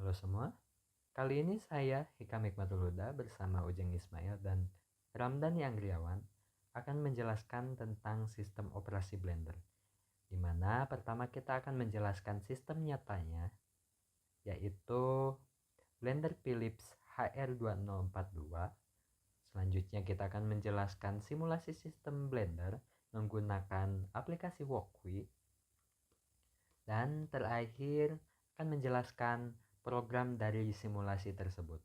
Halo semua, kali ini saya Hikam Hikmatul Huda bersama Ujeng Ismail dan Ramdan Anggriawan akan menjelaskan tentang sistem operasi Blender, di mana pertama kita akan menjelaskan sistem nyatanya, yaitu Blender Philips HR2042. Selanjutnya kita akan menjelaskan simulasi sistem Blender menggunakan aplikasi Wokwi. Dan terakhir akan menjelaskan program dari simulasi tersebut.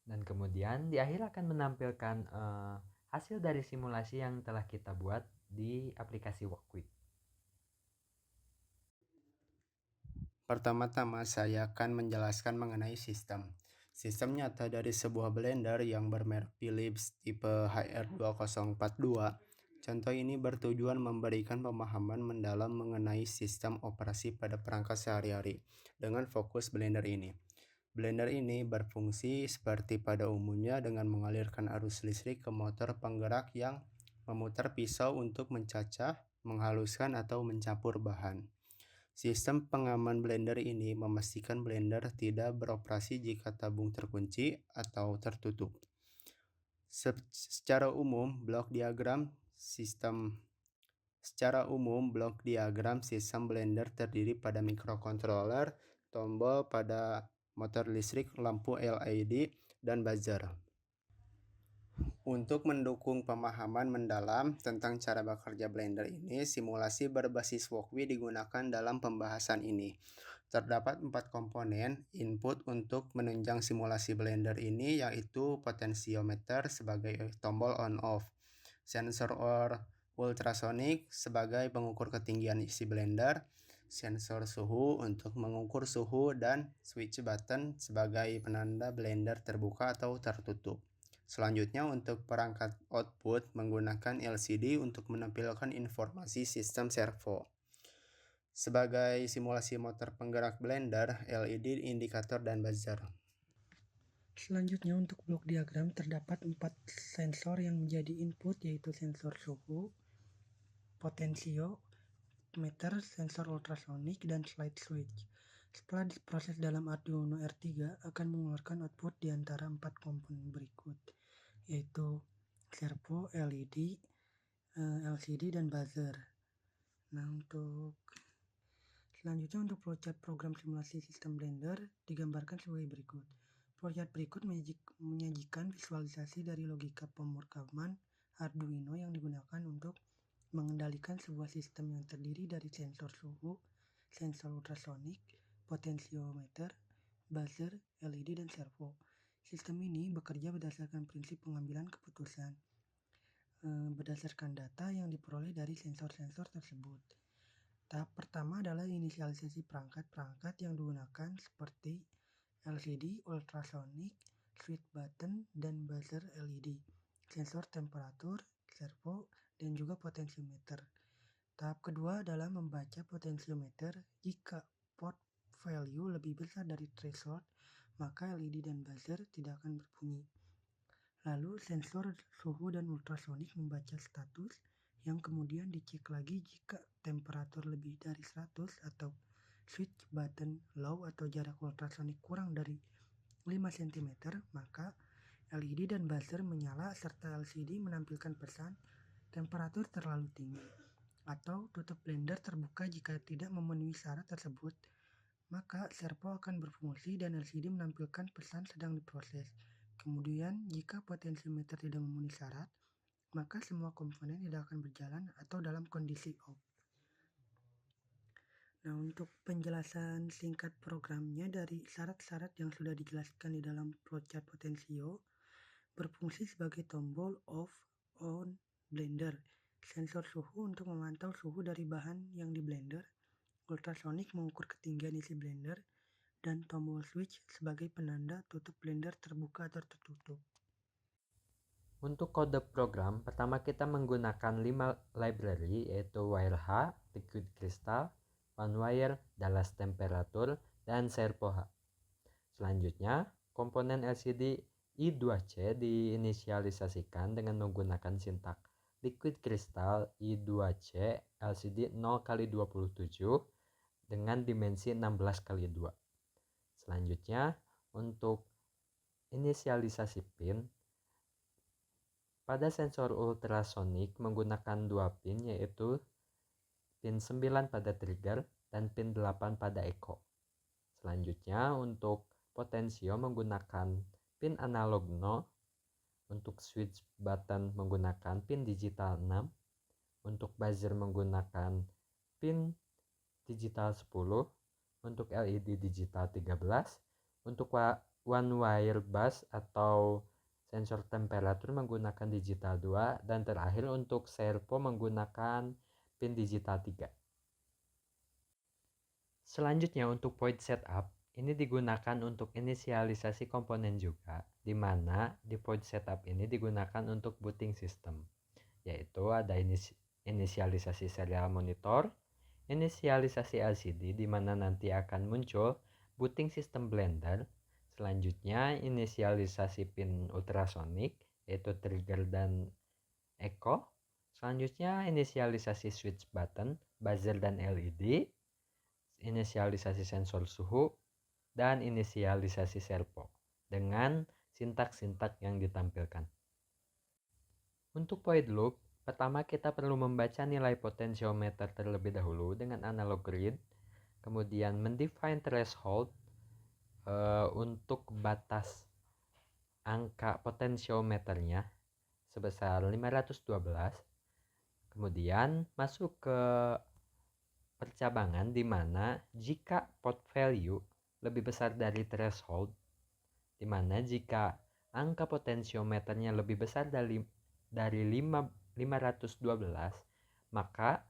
Dan kemudian di akhir akan menampilkan hasil dari simulasi yang telah kita buat di aplikasi Wokwi. Pertama-tama saya akan menjelaskan mengenai sistem. Sistem nyata dari sebuah blender yang bermerek Philips tipe HR2042. Contoh ini bertujuan memberikan pemahaman mendalam mengenai sistem operasi pada perangkat sehari-hari dengan fokus blender ini. Blender ini berfungsi seperti pada umumnya dengan mengalirkan arus listrik ke motor penggerak yang memutar pisau untuk mencacah, menghaluskan atau mencampur bahan. Sistem pengaman blender ini memastikan blender tidak beroperasi jika tabung terkunci atau tertutup. Secara umum, blok diagram sistem blender terdiri pada microcontroller, tombol pada motor listrik, lampu LED, dan buzzer. Untuk mendukung pemahaman mendalam tentang cara bekerja blender ini, simulasi berbasis Wokwi digunakan dalam pembahasan ini. Terdapat 4 komponen input untuk menunjang simulasi blender ini, yaitu potentiometer sebagai tombol on-off, sensor ultrasonic sebagai pengukur ketinggian isi blender, sensor suhu untuk mengukur suhu, dan switch button sebagai penanda blender terbuka atau tertutup. Selanjutnya untuk perangkat output menggunakan LCD untuk menampilkan informasi sistem servo. Sebagai simulasi motor penggerak blender, LED, indikator, dan buzzer. Selanjutnya untuk blok diagram terdapat 4 sensor yang menjadi input, yaitu sensor suhu, potentiometer, sensor ultrasonic, dan slide switch. Setelah diproses dalam Arduino R3 akan mengeluarkan output di antara 4 komponen berikut, yaitu servo, LED, LCD, dan buzzer. Nah, selanjutnya untuk flowchart program simulasi sistem Blender digambarkan sebagai berikut. Flowchart berikut menyajikan visualisasi dari logika pemrograman Arduino yang digunakan untuk mengendalikan sebuah sistem yang terdiri dari sensor suhu, sensor ultrasonik, potentiometer, buzzer, LED, dan servo. Sistem ini bekerja berdasarkan prinsip pengambilan keputusan berdasarkan data yang diperoleh dari sensor-sensor tersebut. Tahap pertama adalah inisialisasi perangkat-perangkat yang digunakan seperti LCD, ultrasonic, switch button, dan buzzer LED, sensor temperatur, servo, dan juga potentiometer. Tahap kedua adalah membaca potentiometer. Jika port value lebih besar dari threshold, maka LED dan buzzer tidak akan berbunyi. Lalu sensor suhu dan ultrasonik membaca status yang kemudian dicek lagi jika temperatur lebih dari 100 atau switch button low atau jarak ultrasonik kurang dari 5 cm, maka LED dan buzzer menyala serta LCD menampilkan pesan temperatur terlalu tinggi, atau tutup blender terbuka jika tidak memenuhi syarat tersebut. Maka servo akan berfungsi dan LCD menampilkan pesan sedang diproses. Kemudian, jika potentiometer tidak memenuhi syarat, maka semua komponen tidak akan berjalan atau dalam kondisi off. Nah, untuk penjelasan singkat programnya dari syarat-syarat yang sudah dijelaskan di dalam flowchart potensio, berfungsi sebagai tombol off on blender, sensor suhu untuk memantau suhu dari bahan yang di blender, ultrasonik mengukur ketinggian isi blender, dan tombol switch sebagai penanda tutup blender terbuka atau tertutup. Untuk kode program, pertama kita menggunakan 5 library, yaitu WireH, Liquid Crystal, OneWire, Dallas Temperature, dan ServoH. Selanjutnya, komponen LCD I2C diinisialisasikan dengan menggunakan sintak Liquid Crystal I2C LCD 0x27 dengan dimensi 16x2. Selanjutnya, untuk inisialisasi pin, pada sensor ultrasonik menggunakan 2 pin, yaitu pin 9 pada trigger dan pin 8 pada echo. Selanjutnya, untuk potensio menggunakan pin analog 0, untuk switch button menggunakan pin digital 6, untuk buzzer menggunakan pin digital 10, untuk LED digital 13, untuk one wire bus atau sensor temperatur menggunakan digital 2, dan terakhir untuk servo menggunakan pin digital 3. Selanjutnya untuk point setup, ini digunakan untuk inisialisasi komponen juga, di mana di point setup ini digunakan untuk booting system, yaitu ada inisialisasi serial monitor, inisialisasi LCD di mana nanti akan muncul booting system Blender. Selanjutnya inisialisasi pin ultrasonik, yaitu trigger dan echo. Selanjutnya inisialisasi switch button, buzzer dan LED, inisialisasi sensor suhu, dan inisialisasi servo dengan sintaks-sintaks yang ditampilkan. Untuk point loop, pertama kita perlu membaca nilai potensiometer terlebih dahulu dengan analog grid, kemudian mendefine threshold untuk batas angka potensiometernya sebesar 512, kemudian masuk ke percabangan di mana jika pot value lebih besar dari threshold, di mana jika angka potensiometernya lebih besar dari 512, maka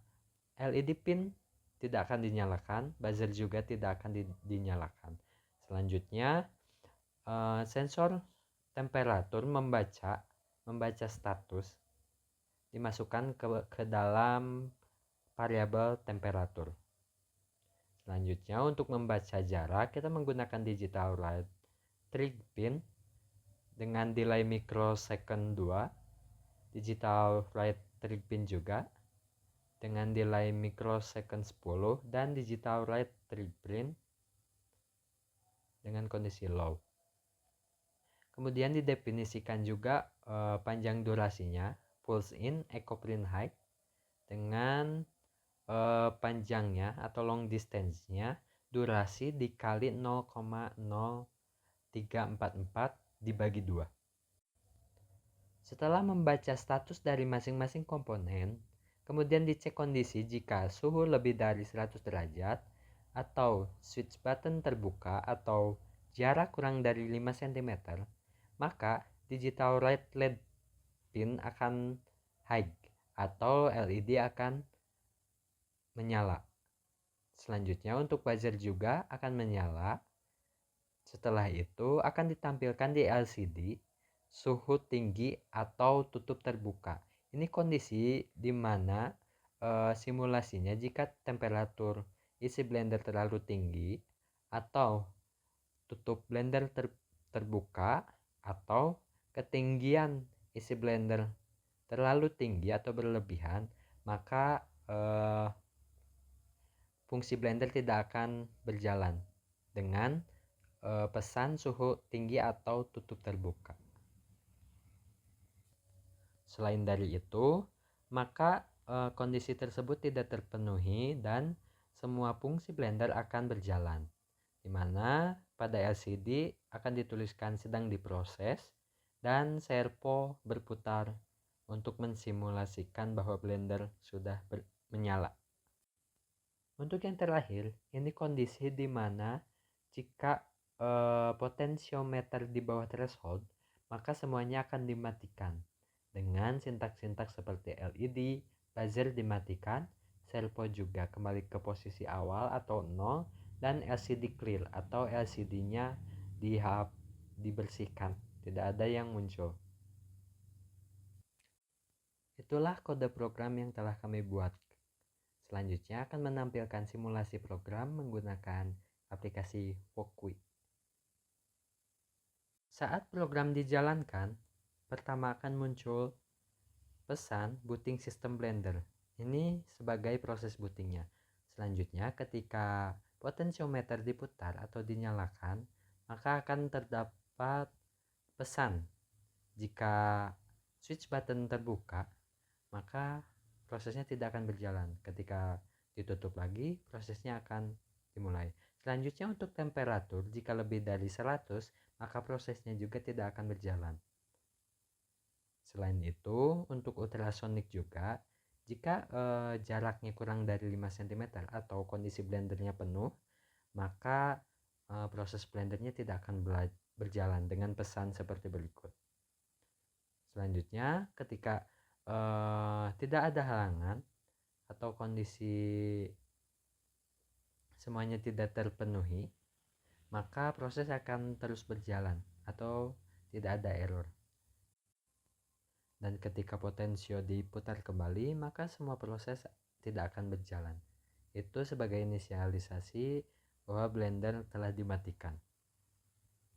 LED pin tidak akan dinyalakan, buzzer juga tidak akan dinyalakan. Selanjutnya sensor temperatur membaca status, dimasukkan ke dalam variabel temperatur. Selanjutnya untuk membaca jarak, kita menggunakan digital write trig pin dengan delay microsecond 2, digital write trig pin juga dengan delay microsecond 10, dan digital write trig pin dengan kondisi low. Kemudian didefinisikan juga panjang durasinya, pulse in, echo print height, dengan panjangnya atau long distance-nya durasi dikali 0,0344 dibagi 2. Setelah membaca status dari masing-masing komponen, kemudian dicek kondisi jika suhu lebih dari 100 derajat atau switch button terbuka atau jarak kurang dari 5 cm, maka digital write LED pin akan high atau LED akan menyala. Selanjutnya untuk buzzer juga akan menyala. Setelah itu akan ditampilkan di LCD suhu tinggi atau tutup terbuka. Ini kondisi di mana simulasinya jika temperatur isi blender terlalu tinggi atau tutup blender terbuka atau ketinggian isi blender terlalu tinggi atau berlebihan, maka fungsi blender tidak akan berjalan dengan pesan suhu tinggi atau tutup terbuka. Selain dari itu, maka kondisi tersebut tidak terpenuhi dan semua fungsi blender akan berjalan, di mana pada LCD akan dituliskan sedang diproses dan servo berputar untuk mensimulasikan bahwa blender sudah menyala. Untuk yang terakhir, ini kondisi di mana jika potensiometer di bawah threshold, maka semuanya akan dimatikan dengan sintaks-sintaks seperti LED, buzzer dimatikan, servo juga kembali ke posisi awal atau 0, dan LCD clear atau LCD-nya dibersihkan, tidak ada yang muncul. Itulah kode program yang telah kami buat. Selanjutnya akan menampilkan simulasi program menggunakan aplikasi Wokwi. Saat program dijalankan, pertama akan muncul pesan booting system Blender. Ini sebagai proses bootingnya. Selanjutnya ketika potensiometer diputar atau dinyalakan, maka akan terdapat pesan. Jika switch button terbuka, maka prosesnya tidak akan berjalan. Ketika ditutup lagi, prosesnya akan dimulai. Selanjutnya untuk temperatur, jika lebih dari 100, maka prosesnya juga tidak akan berjalan. Selain itu, untuk ultrasonik juga, jika jaraknya kurang dari 5 cm atau kondisi blendernya penuh, maka proses blendernya tidak akan berjalan dengan pesan seperti berikut. Selanjutnya, ketika tidak ada halangan atau kondisi semuanya tidak terpenuhi, maka proses akan terus berjalan atau tidak ada error. Dan ketika potensio diputar kembali, maka semua proses tidak akan berjalan. Itu sebagai inisialisasi bahwa blender telah dimatikan.